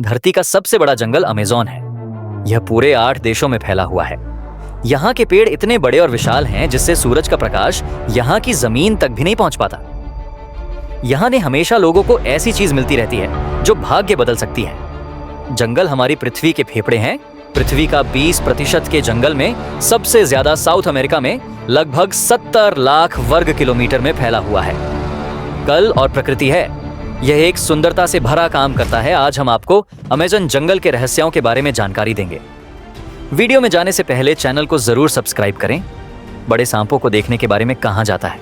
धरती का सबसे बड़ा जंगल अमेज़न है। यह पूरे 8 देशों में फैला हुआ है। यहाँ के पेड़ इतने बड़े और विशाल हैं जिससे सूरज का प्रकाश यहाँ की जमीन तक भी नहीं पहुंच पाता। यहाँ ने हमेशा लोगों को ऐसी चीज मिलती रहती है जो भाग्य बदल सकती है। जंगल हमारी पृथ्वी के फेफड़े हैं। पृथ्वी का 20% के जंगल में सबसे ज्यादा साउथ अमेरिका में लगभग 70 लाख वर्ग किलोमीटर में फैला हुआ है। कल और प्रकृति है, यह एक सुंदरता से भरा काम करता है। आज हम आपको अमेज़न जंगल के रहस्यों के बारे में जानकारी देंगे। वीडियो में जाने से पहले चैनल को जरूर सब्सक्राइब करें। बड़े सांपों को देखने के बारे में कहा जाता है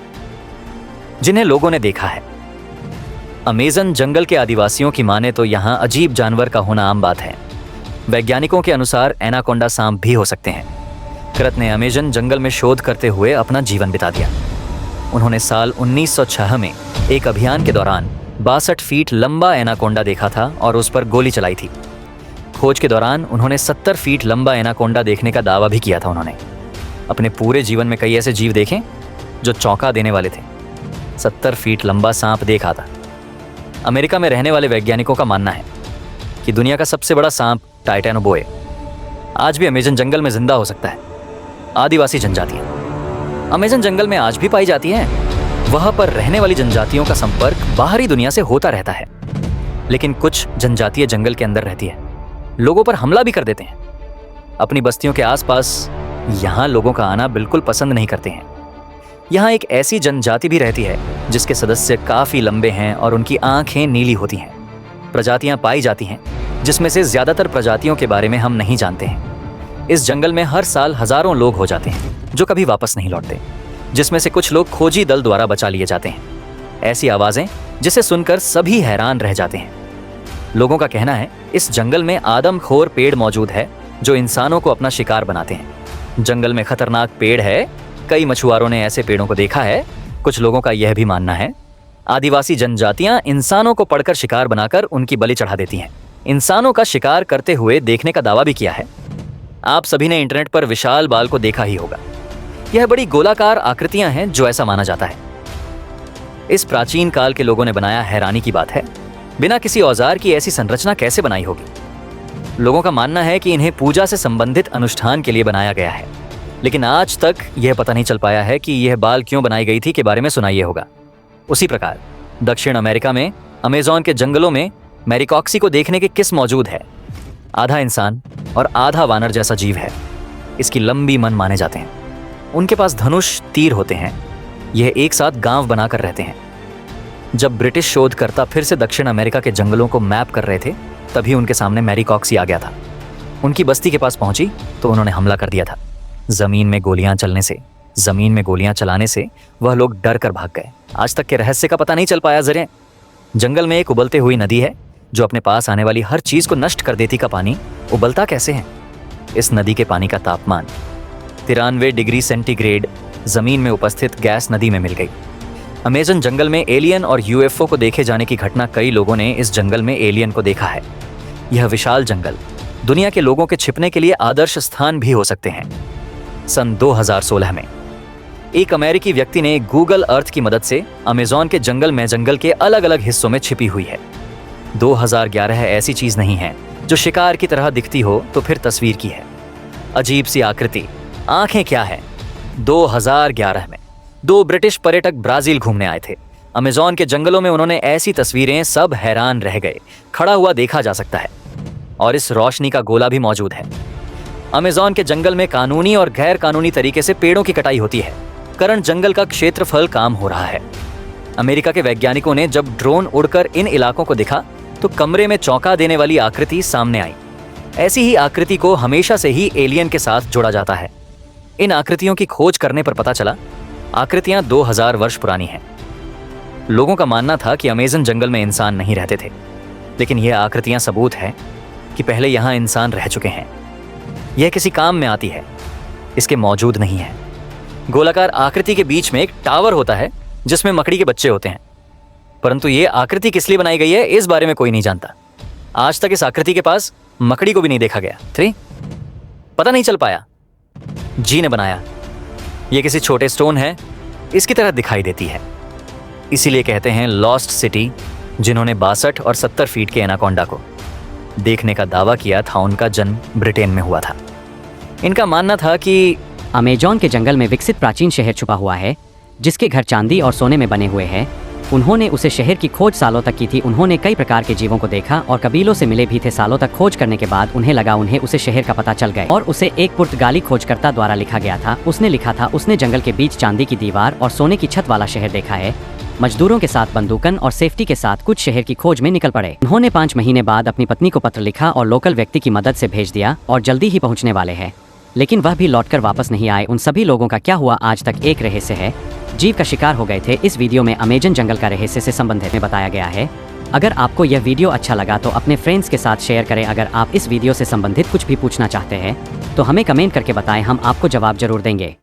जिन्हें लोगों ने देखा है। अमेज़न जंगल के आदिवासियों की माने तो यहाँ अजीब जानवर का होना आम बात है। वैज्ञानिकों के अनुसार एनाकोंडा सांप भी हो सकते हैं। कृत ने अमेज़न जंगल में शोध करते हुए अपना जीवन बिता दिया। उन्होंने साल 1906 में एक अभियान के दौरान 62 फीट लंबा एनाकोंडा देखा था और उस पर गोली चलाई थी। खोज के दौरान उन्होंने 70 फीट लंबा एनाकोंडा देखने का दावा भी किया था। उन्होंने अपने पूरे जीवन में कई ऐसे जीव देखे जो चौंका देने वाले थे। 70 फीट लंबा सांप देखा था। अमेरिका में रहने वाले वैज्ञानिकों का मानना है कि दुनिया का सबसे बड़ा सांप टाइटैनोबोए आज भी अमेज़न जंगल में जिंदा हो सकता है। आदिवासी जनजातियां अमेज़न जंगल में आज भी पाई जाती हैं। वहां पर रहने वाली जनजातियों का संपर्क बाहरी दुनिया से होता रहता है, लेकिन कुछ जनजातियां जंगल के अंदर रहती है। लोगों पर हमला भी कर देते हैं। अपनी बस्तियों के आसपास यहाँ लोगों का आना बिल्कुल पसंद नहीं करते हैं। यहाँ एक ऐसी जनजाति भी रहती है जिसके सदस्य काफी लंबे हैं और उनकी आंखें नीली होती हैं। प्रजातियां पाई जाती हैं जिसमें से ज्यादातर प्रजातियों के बारे में हम नहीं जानते हैं। इस जंगल में हर साल हजारों लोग हो जाते हैं जो कभी वापस नहीं लौटते, जिसमें से कुछ लोग खोजी दल द्वारा बचा लिए जाते हैं। ऐसी आवाजें जिसे सुनकर सभी हैरान रह जाते हैं। लोगों का कहना है इस जंगल में आदमखोर पेड़ मौजूद है जो इंसानों को अपना शिकार बनाते हैं। जंगल में खतरनाक पेड़ है। कई मछुआरों ने ऐसे पेड़ों को देखा है। कुछ लोगों का यह भी मानना है आदिवासी जनजातियां इंसानों को पकड़कर शिकार बनाकर उनकी बलि चढ़ा देती हैं। इंसानों का शिकार करते हुए देखने का दावा भी किया है। आप सभी ने इंटरनेट पर विशाल बाल को देखा ही होगा। यह बड़ी गोलाकार आकृतियां हैं जो ऐसा माना जाता है। इस प्राचीन काल के लोगों ने बनाया, हैरानी की बात है। बिना किसी औजार की ऐसी संरचना कैसे बनाई होगी। लोगों का मानना है कि इन्हें पूजा से संबंधित अनुष्ठान के लिए बनाया गया है, लेकिन आज तक यह पता नहीं चल पाया है कि यह बाल क्यों बनाई गई थी के बारे में सुनाइए होगा। उसी प्रकार दक्षिण अमेरिका में अमेज़न के जंगलों में मैरिकॉक्सी को देखने के किस मौजूद है। आधा इंसान और आधा वानर जैसा जीव है। इसकी लंबी मन माने जाते हैं। उनके पास धनुष, तीर होते हैं। यह एक साथ गांव बनाकर रहते हैं। जब ब्रिटिश शोधकर्ता फिर से दक्षिण अमेरिका के जंगलों को मैप कर रहे थे, तभी उनके सामने मैरिकॉक्सी आ गया था। उनकी बस्ती के पास पहुंची तो उन्होंने हमला कर दिया था। जमीन में गोलियां चलाने से वह लोग डर कर भाग गए। आज तक के रहस्य का पता नहीं चल पाया। जरिए जंगल में एक उबलते हुई नदी है जो अपने पास आने वाली हर चीज को नष्ट कर देती। का पानी उबलता कैसे है? इस नदी के पानी का तापमान 93 डिग्री सेंटीग्रेड जमीन में उपस्थित गैस नदी में मिल गई। अमेज़न जंगल में एलियन और यूएफओ को देखे जाने की घटना, कई लोगों ने इस जंगल में एलियन को देखा है। यह विशाल जंगल दुनिया के लोगों के छिपने के लिए आदर्श स्थान भी हो सकते हैं। सन 2016 में एक अमेरिकी व्यक्ति ने गूगल अर्थ की मदद से अमेज़न के जंगल के अलग अलग हिस्सों में छिपी हुई है। 2011 ऐसी चीज नहीं है जो शिकार की तरह दिखती हो तो फिर तस्वीर की है। अजीब सी आकृति, आंखें क्या है। 2011 में 2 ब्रिटिश पर्यटक ब्राजील घूमने आए थे। अमेज़न के जंगलों में उन्होंने ऐसी तस्वीरें, सब हैरान रह गए। खड़ा हुआ देखा जा सकता है और इस रोशनी का गोला भी मौजूद है। अमेज़न के जंगल में कानूनी और गैर कानूनी तरीके से पेड़ों की कटाई होती है। करंट जंगल का क्षेत्रफल काम हो रहा है। अमेरिका के वैज्ञानिकों ने जब ड्रोन उड़कर इन इलाकों को देखा तो कमरे में चौंका देने वाली आकृति सामने आई। ऐसी ही आकृति को हमेशा से ही एलियन के साथ जोड़ा जाता है। इन आकृतियों की खोज करने पर पता चला आकृतियां 2000 वर्ष पुरानी हैं। लोगों का मानना था कि अमेज़न जंगल में इंसान नहीं रहते थे, लेकिन यह आकृतियां सबूत है कि पहले यहां इंसान रह चुके हैं। यह किसी काम में आती है, इसके मौजूद नहीं है। गोलाकार आकृति के बीच में एक टावर होता है जिसमें मकड़ी के बच्चे होते हैं, परंतु यह आकृति किस लिए बनाई गई है इस बारे में कोई नहीं जानता। आज तक इस आकृति के पास मकड़ी को भी नहीं देखा गया। 3 पता नहीं चल पाया। जी ने बनाया। यह किसी छोटे स्टोन है, इसकी तरह दिखाई देती है। इसीलिए कहते हैं लॉस्ट सिटी, जिन्होंने 62 और 70 फीट के एनाकोंडा को। देखने का दावा किया था उनका जन्म ब्रिटेन में हुआ था। इनका मानना था कि अमेजोन के जंगल में विकसित प्राचीन शहर छुपा हुआ है जिसके घर चांदी और सोने में बने हुए हैं। उन्होंने उसे शहर की खोज सालों तक की थी। उन्होंने कई प्रकार के जीवों को देखा और कबीलों से मिले भी थे। सालों तक खोज करने के बाद उन्हें लगा उन्हें उसे शहर का पता चल गया और उसे एक पुर्तगाली खोजकर्ता द्वारा लिखा गया था। उसने लिखा था उसने जंगल के बीच चांदी की दीवार और सोने की छत वाला शहर देखा है। मजदूरों के साथ बंदूकन और सेफ्टी के साथ कुछ शहर की खोज में निकल पड़े। उन्होंने 5 महीने बाद अपनी पत्नी को पत्र लिखा और लोकल व्यक्ति की मदद से भेज दिया और जल्दी ही पहुंचने वाले हैं, लेकिन वह भी लौटकर वापस नहीं आए। उन सभी लोगों का क्या हुआ आज तक एक रहस्य है। जीव का शिकार हो गए थे। इस वीडियो में अमेजन जंगल का रहस्य से संबंधित में बताया गया है। अगर आपको यह वीडियो अच्छा लगा तो अपने फ्रेंड्स के साथ शेयर करें। अगर आप इस वीडियो से संबंधित कुछ भी पूछना चाहते हैं तो हमें कमेंट करके बताएं, हम आपको जवाब जरूर देंगे।